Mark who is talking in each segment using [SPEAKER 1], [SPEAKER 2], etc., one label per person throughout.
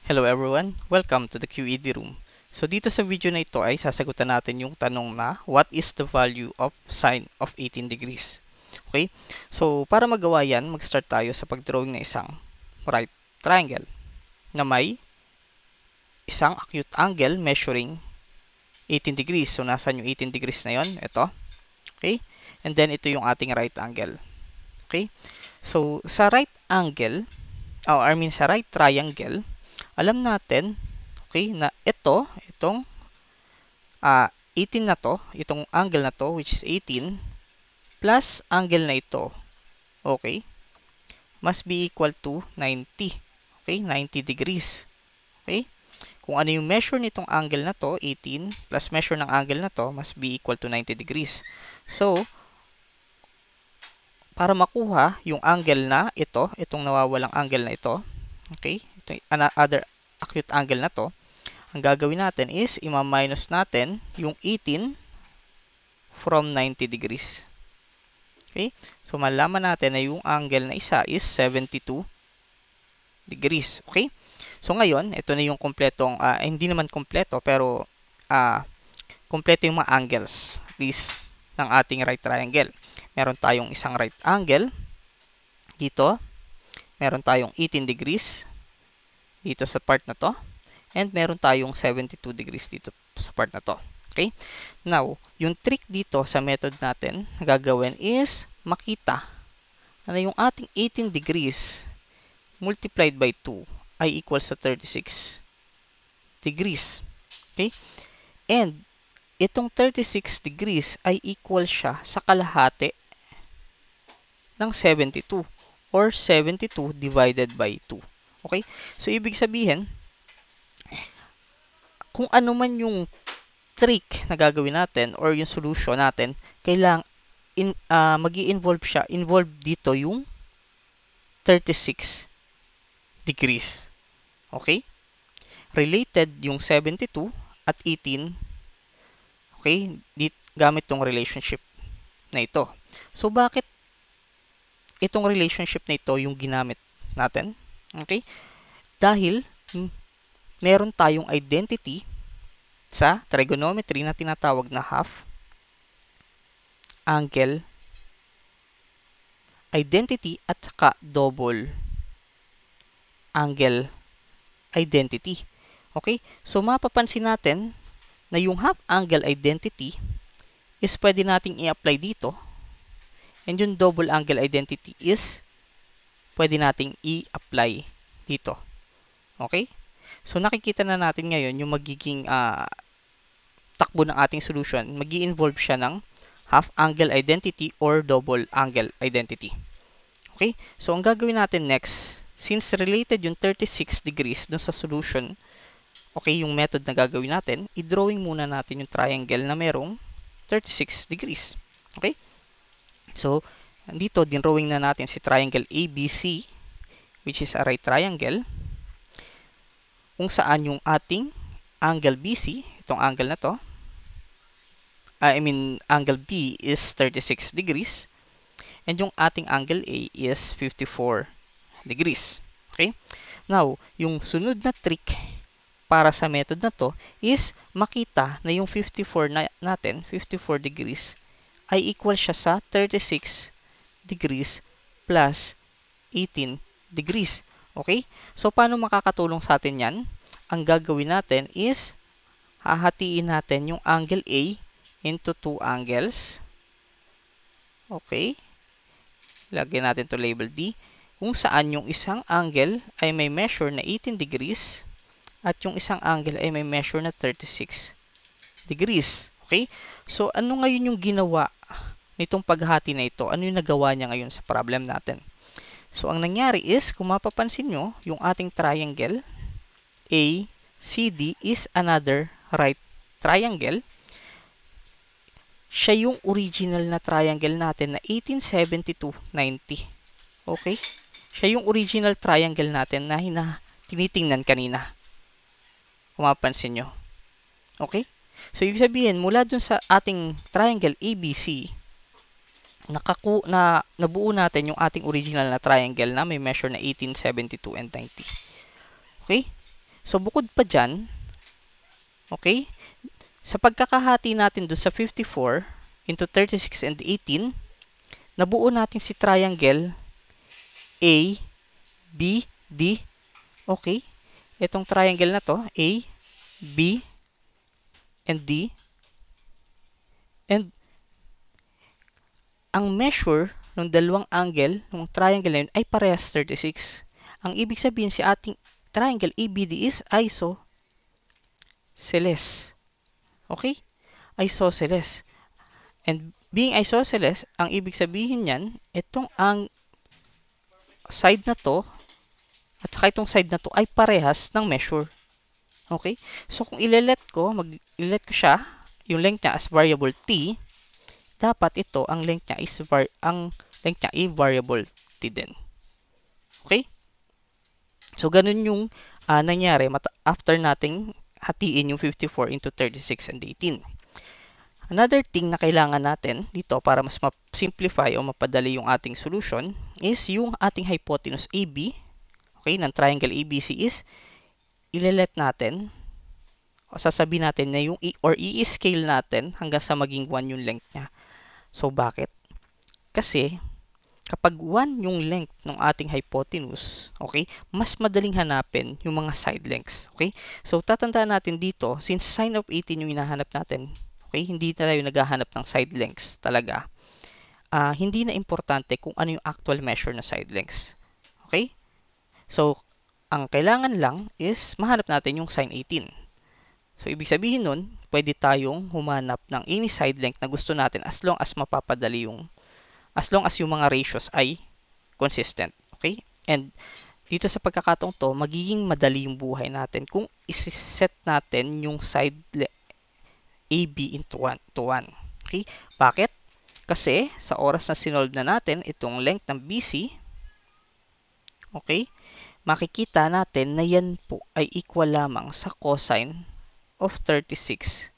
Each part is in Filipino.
[SPEAKER 1] Hello everyone, welcome to the QED room. So dito sa video na ito ay sasagutan natin yung tanong na what is the value of sine of 18 degrees? Okay? So para magawa yan, mag-start tayo sa pagdrawing ng isang right triangle na may isang acute angle measuring 18 degrees. So nasaan yung 18 degrees na yon? Ito. Okay? And then ito yung ating right angle. Okay? So sa right angle, sa right triangle, alam natin, okay, na itong 18 na to, itong angle na to, which is 18, plus angle na ito, okay, must be equal to 90. Okay, 90 degrees. Okay, kung ano yung measure nitong angle na to, 18, plus measure ng angle na to, must be equal to 90 degrees. So, para makuha yung angle na ito, itong nawawalang angle na ito, okay, ito other acute angle na to, ang gagawin natin is ima-minus natin yung 18 from 90 degrees. Okay? So, malalaman natin na yung angle na isa is 72 degrees. Okay? So, ngayon, ito na yung kompletong, hindi naman kompleto, pero kompleto yung mga angles, at least, ng ating right triangle. Meron tayong isang right angle dito. Meron tayong 18 degrees dito sa part na to. And meron tayong 72 degrees dito sa part na to. Okay? Now, yung trick dito sa method natin na gagawin is makita na yung ating 18 degrees multiplied by 2 ay equals sa 36 degrees. Okay? And itong 36 degrees ay equal siya sa kalahati ng 72 or 72 divided by 2. Okay? So, ibig sabihin, kung ano man yung trick na gagawin natin or yung solution natin, kailangan magi-involve siya. Involve dito yung 36 degrees. Okay? Related yung 72 at 18. Okay? Gamit tong relationship na ito. So, bakit itong relationship na ito yung ginamit natin? Okay? Dahil meron tayong identity sa trigonometry na tinatawag na half angle identity at saka double angle identity. Okay? So, mapapansin natin na yung half angle identity is pwede nating i-apply dito. And yung double angle identity is pwede nating i-apply dito. Okay? So, nakikita na natin ngayon yung magiging takbo ng ating solution. Mag-i-involve siya ng half angle identity or double angle identity. Okay? So, ang gagawin natin next, since related yung 36 degrees dun sa solution, okay, yung method na gagawin natin, i-drawing muna natin yung triangle na merong 36 degrees. Okay? So, dito, din-drawing na natin si triangle ABC, which is a right triangle, kung saan yung ating angle BC, itong angle na to, angle B is 36 degrees, and yung ating angle A is 54 degrees. Okay? Now, yung sunod na trick para sa method na to is makita na yung 54 natin, 54 degrees, ay equal siya sa 36 degrees plus 18 degrees. Okay? So, paano makakatulong sa atin yan? Ang gagawin natin is hahatiin natin yung angle A into two angles. Okay? Lagyan natin to label D. Kung saan yung isang angle ay may measure na 18 degrees at yung isang angle ay may measure na 36 degrees. Okay? So, ano ngayon yung ginawa nitong paghati na ito? Ano yung nagawa niya ngayon sa problem natin? So, ang nangyari is, kung mapapansin nyo, yung ating triangle, ACD is another right triangle. Siya yung original na triangle natin na 1872-90. Okay? Siya yung original triangle natin na tinitingnan kanina. Kung mapapansin nyo. Okay? So, ibig sabihin, mula dun sa ating triangle ABC, nabuo natin yung ating original na triangle na may measure na 18, 72, and 90. Okay? So, bukod pa dyan, okay, sa pagkakahati natin dun sa 54 into 36 and 18, nabuo natin si triangle A, B, D. Okay, itong triangle na to, A, B, and D. And ang measure ng dalawang angle ng triangle na yun ay parehas 36. Ang ibig sabihin si ating triangle ABD is isosceles. Okay? Isosceles. And being isosceles, ang ibig sabihin niyan, itong ang side na to at saka itong side na to ay parehas ng measure. Okay? So kung ilelet ko siya, yung length niya as variable t, dapat ito ang length niya is ay variable t din. Okay? So ganun yung nangyari after nating hatiin yung 54 into 36 and 18. Another thing na kailangan natin dito para mas ma-simplify o mapadali yung ating solution is yung ating hypotenuse AB, okay, ng triangle ABC is ilelet natin o sasabihin natin na yung i-scale natin hanggang sa maging 1 yung length niya. So bakit? Kasi kapag 1 yung length ng ating hypotenuse, okay, mas madaling hanapin yung mga side lengths, okay? So tatandaan natin dito, since sine of 18 yung hinahanap natin, okay, hindi tayo naghahanap ng side lengths talaga. Hindi na importante kung ano yung actual measure na side lengths. Okay? So, ang kailangan lang is mahanap natin yung sine 18. So, ibig sabihin nun, pwede tayong humanap ng any side length na gusto natin as long as yung mga ratios ay consistent. Okay? And dito sa pagkakataong to, magiging madali yung buhay natin kung isi-set natin yung side AB into 1 to 1. Okay? Bakit? Kasi sa oras na sinolve na natin itong length ng BC, okay, makikita natin na yan po ay equal lamang sa cosine of 36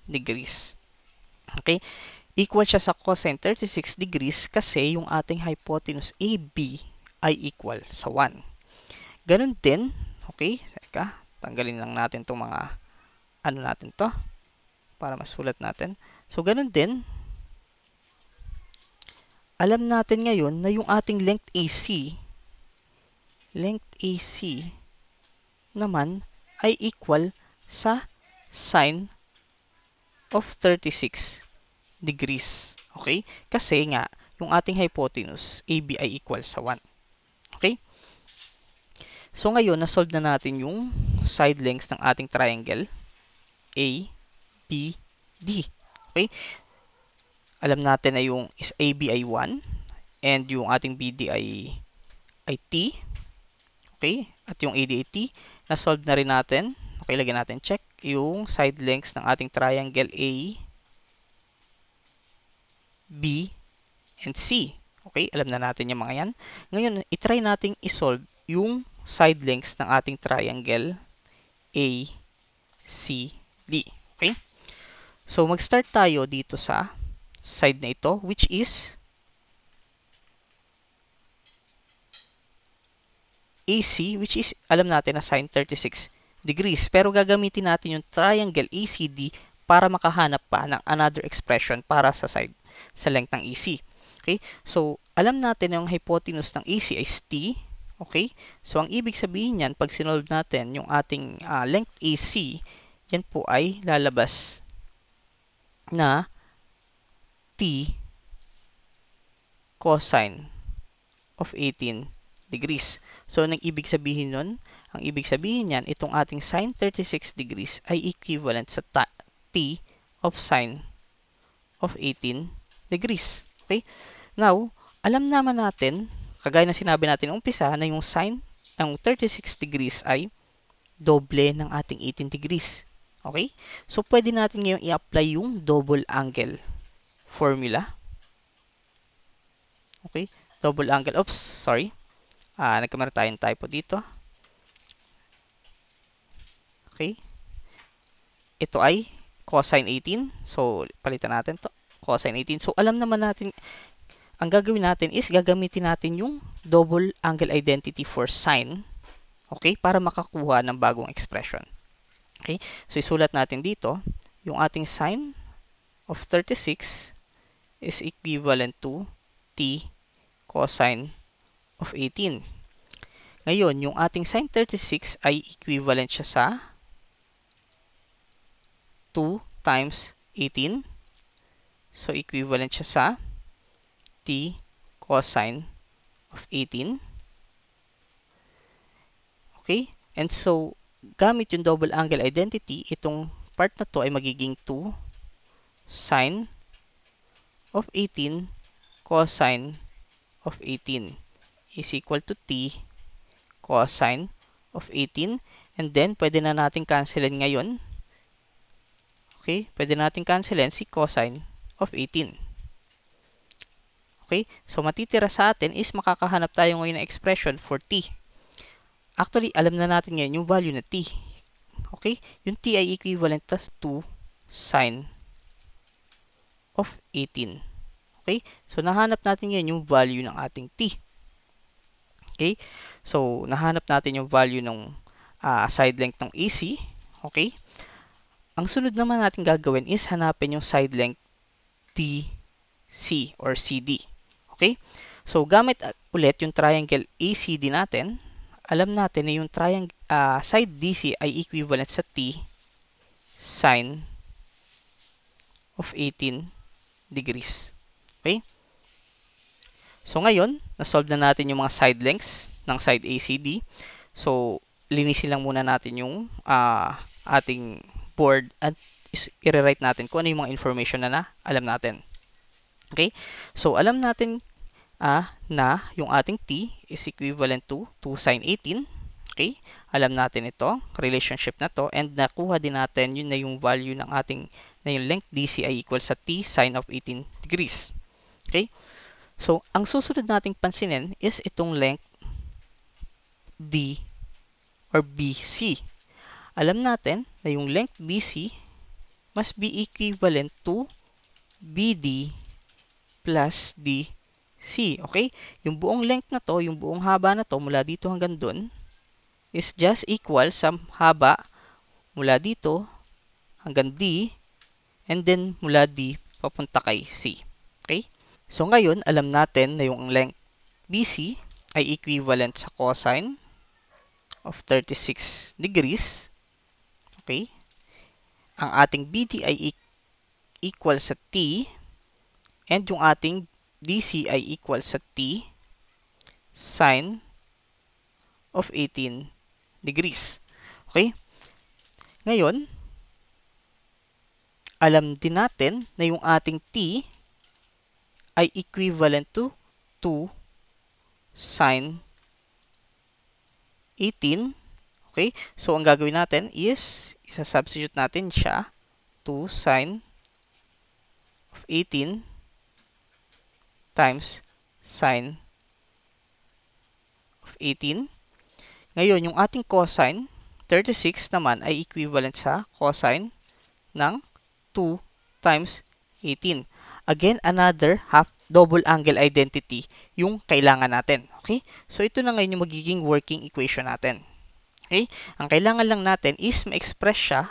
[SPEAKER 1] degrees. Okay? Equal siya sa cosine 36 degrees kasi yung ating hypotenuse AB ay equal sa 1. Ganun din, okay, tanggalin lang natin itong mga natin to para masulat natin. So, ganun din, alam natin ngayon na yung ating length AC naman ay equal sa sine of 36 degrees. Okay? Kasi nga, yung ating hypotenuse, AB ay equal sa 1. Okay? So, ngayon, nasolve na natin yung side lengths ng ating triangle A, B, D. Okay? Alam natin na yung AB ay 1 and yung ating BD ay T. Okay? At yung AD ay T. Na-solve na rin natin. Okay, lagyan natin check yung side lengths ng ating triangle A, B, and C. Okay? Alam na natin yung mga yan. Ngayon, itry nating isolve yung side lengths ng ating triangle A, C, D. Okay? So, mag-start tayo dito sa side na ito, which is AC, which is, alam natin na sine 36 degrees. Pero gagamitin natin yung triangle ACD para makahanap pa ng another expression para sa length ng AC. Okay? So, alam natin na yung hypotenuse ng AC is T. Okay? So, ang ibig sabihin yan, pag sinolve natin yung ating length AC, yan po ay lalabas na T cosine of 18 degrees. So, ang ibig sabihin nun, ang ibig sabihin yan, itong ating sine 36 degrees ay equivalent sa T of sine of 18 degrees. Okay? Now, alam naman natin, kagaya na sinabi natin ng umpisa, na yung sine ng 36 degrees ay doble ng ating 18 degrees. Okay? So, pwede natin ngayon i-apply yung double angle formula. Okay? Double angle. Oops, sorry. Nagkamera tayong typo dito. Okay? Ito ay cosine 18. So, palitan natin to. Cosine 18. So, alam naman natin, ang gagawin natin is gagamitin natin yung double angle identity for sine. Okay? Para makakuha ng bagong expression. Okay? So, isulat natin dito, yung ating sine of 36 is equivalent to t cosine of 18. Ngayon, yung ating sine 36 ay equivalent siya sa 2 times 18. So, equivalent siya sa t cosine of 18. Okay? And so, gamit yung double angle identity, itong part na to ay magiging 2 sine of 18 cosine of 18 is equal to t cosine of 18. And then, pwede na natin cancelin ngayon. Okay? Pwede natin cancelin si cosine of 18. Okay? So, matitira sa atin is makakahanap tayo ngayon ng expression for t. Actually, alam na natin ngayon yung value na t. Okay? Yung t ay equivalent to 2 sine of 18. Okay? So, nahanap natin ngayon yung value ng ating t. Okay? So, nahanap natin yung value ng side length ng AC. Okay? Ang sunod naman natin gagawin is hanapin yung side length DC or CD. Okay? So, gamit ulit yung triangle ACD natin, alam natin na yung side DC ay equivalent sa T sine of 18 degrees. Okay? So, ngayon, na-solve na natin yung mga side lengths ng side ACD. So, linisin lang muna natin yung ating board at i-rewrite natin kung ano yung mga information na alam natin. Okay? So, alam natin na yung ating t is equivalent to 2 sine 18. Okay? Alam natin ito, relationship na to, and nakuha din natin yun na yung value ng ating, na yung length DC ay equal sa t sine of 18 degrees. Okay? So, ang susunod nating pansinin is itong length D or BC. Alam natin na yung length BC must be equivalent to BD plus DC. Okay? Yung buong length na to, yung buong haba na to, mula dito hanggang dun, is just equal sa haba mula dito hanggang D, and then mula D papunta kay C. Okay? So, ngayon, alam natin na yung length BC ay equivalent sa cosine of 36 degrees. Okay? Ang ating BD ay equal sa T, and yung ating DC ay equal sa T sine of 18 degrees. Okay? Ngayon, alam din natin na yung ating T ay equivalent to 2 sine 18. Okay? So, ang gagawin natin is, isa-substitute natin siya, 2 sine of 18 times sine of 18. Ngayon, yung ating cosine, 36 naman ay equivalent sa cosine ng 2 times 18. Again, another half double angle identity yung kailangan natin. Okay? So, ito na ngayon yung magiging working equation natin. Okay? Ang kailangan lang natin is ma-express siya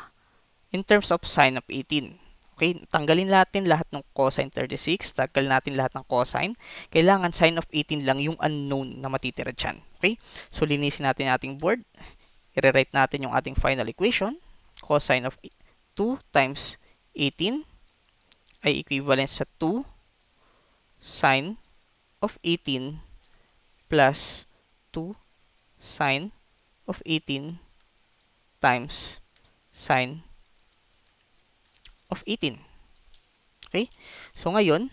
[SPEAKER 1] in terms of sine of 18. Okay? Tanggalin natin lahat ng cosine 36. Tanggalin natin lahat ng cosine. Kailangan sine of 18 lang yung unknown na matitira dyan. Okay? So, linisin natin ating board. I-rewrite natin yung ating final equation. Cosine of 2 times 18 ay equivalent sa 2 sine of 18 plus 2 sine of 18 times sine of 18. Okay? So, ngayon,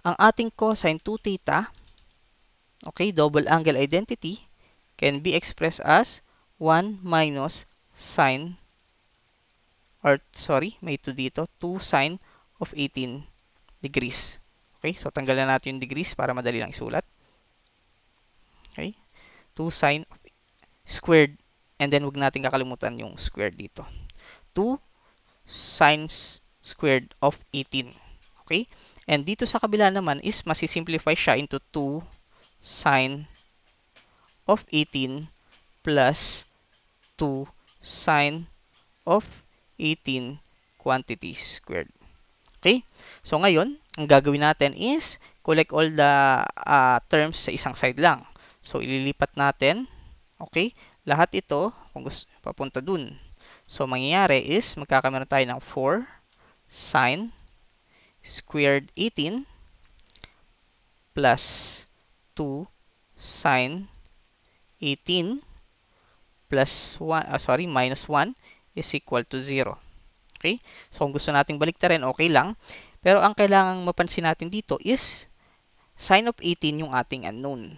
[SPEAKER 1] ang ating cosine 2 theta, okay, double angle identity, can be expressed as 1 minus sine, or sorry, may 2 dito, 2 sine of 18 degrees. Okay, so tanggalan natin yung degrees para madali lang isulat. Okay, 2 sine squared, and then wag natin kakalimutan yung squared dito. 2 sine squared of 18. Okay, and dito sa kabila naman is masisimplify siya into 2 sine of 18 plus 2 sine of 18 quantity squared. Okay? So, ngayon, ang gagawin natin is collect all the terms sa isang side lang. So, ililipat natin. Okay? Lahat ito, kung gusto, papunta dun. So, mangyayari is, magkakameron tayo ng 4 sine squared 18 plus 2 sine 18 plus 1, minus 1 is equal to 0. Okay? So, kung gusto nating baliktarin, okay lang. Pero ang kailangang mapansin natin dito is sine of 18 yung ating unknown.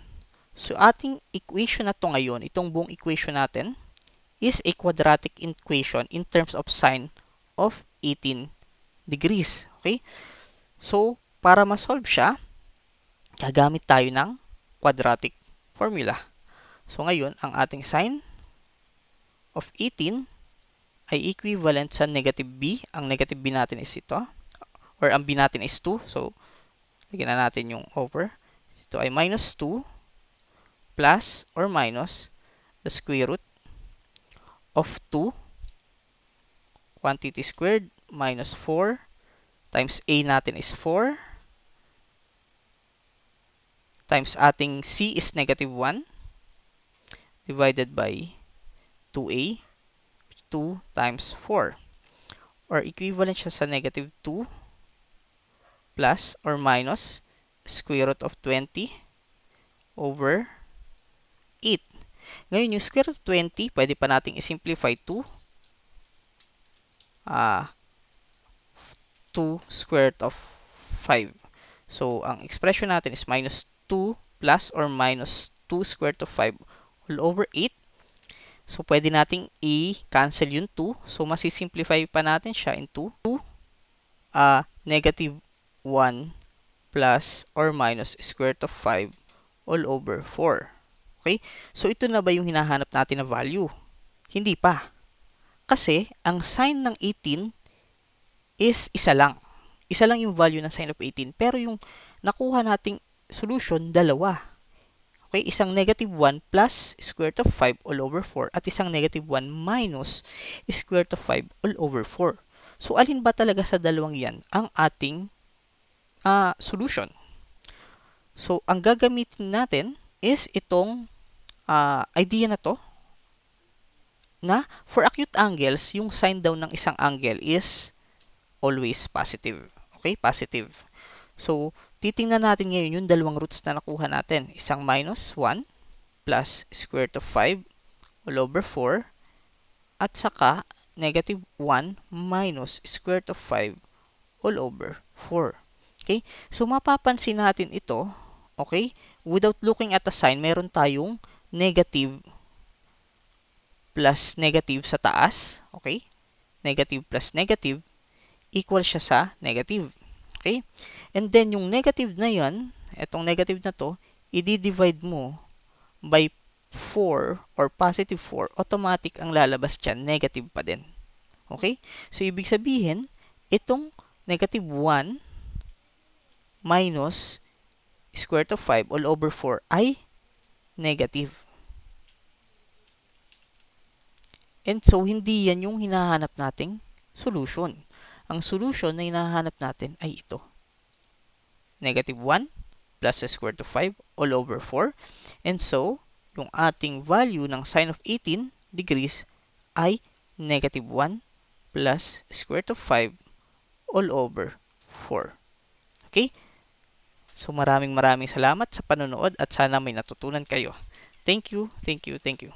[SPEAKER 1] So, ating equation na to ngayon, itong buong equation natin, is a quadratic equation in terms of sine of 18 degrees. Okay? So, para ma-solve siya, gagamit tayo ng quadratic formula. So, ngayon, ang ating sine of 18 ay equivalent sa negative b. Ang negative b natin is ito. Or ang b natin is 2. So, lagyan na natin yung over. Ito ay minus 2 plus or minus the square root of 2 quantity squared minus 4 times a natin is 4 times ating c is negative 1 divided by 2a, 2 times 4. Or equivalent siya sa negative 2 plus or minus square root of 20 over 8. Ngayon, yung square root of 20, pwede pa nating i-simplify to 2 square root of 5. So, ang expression natin is minus 2 plus or minus 2 square root of 5 all over 8. So, pwede nating i-cancel yung 2. So, masisimplify pa natin siya into 2 negative 1 plus or minus square root of 5 all over 4. Okay? So, ito na ba yung hinahanap natin na value? Hindi pa. Kasi, ang sine ng 18 is isa lang. Isa lang yung value ng sine of 18. Pero yung nakuha nating solution, dalawa. Okay? Isang negative 1 plus square root of 5 all over 4 at isang negative 1 minus square root of 5 all over 4. So, alin ba talaga sa dalawang yan ang ating solution? So, ang gagamitin natin is itong idea na to na for acute angles, yung sine daw ng isang angle is always positive. Okay? Positive. So, titingnan natin ngayon yung dalawang roots na nakuha natin. Isang minus 1 plus square root of 5 all over 4 at saka negative 1 minus square root of 5 all over 4. Okay? So, mapapansin natin ito, okay? Without looking at the sign, meron tayong negative plus negative sa taas. Okay? Negative plus negative equal siya sa negative. Okay? And then, yung negative na yan, itong negative na to, i-divide mo by 4 or positive 4, automatic ang lalabas dyan, negative pa din. Okay? So, ibig sabihin, itong negative 1 minus square root of 5 all over 4 ay negative. And so, hindi yan yung hinahanap nating solution. Ang solution na hinahanap natin ay ito. Negative 1 plus the square root of 5 all over 4. And so, yung ating value ng sine of 18 degrees ay negative 1 plus square root of 5 all over 4. Okay? So, maraming salamat sa panonood at sana may natutunan kayo. Thank you, thank you, thank you.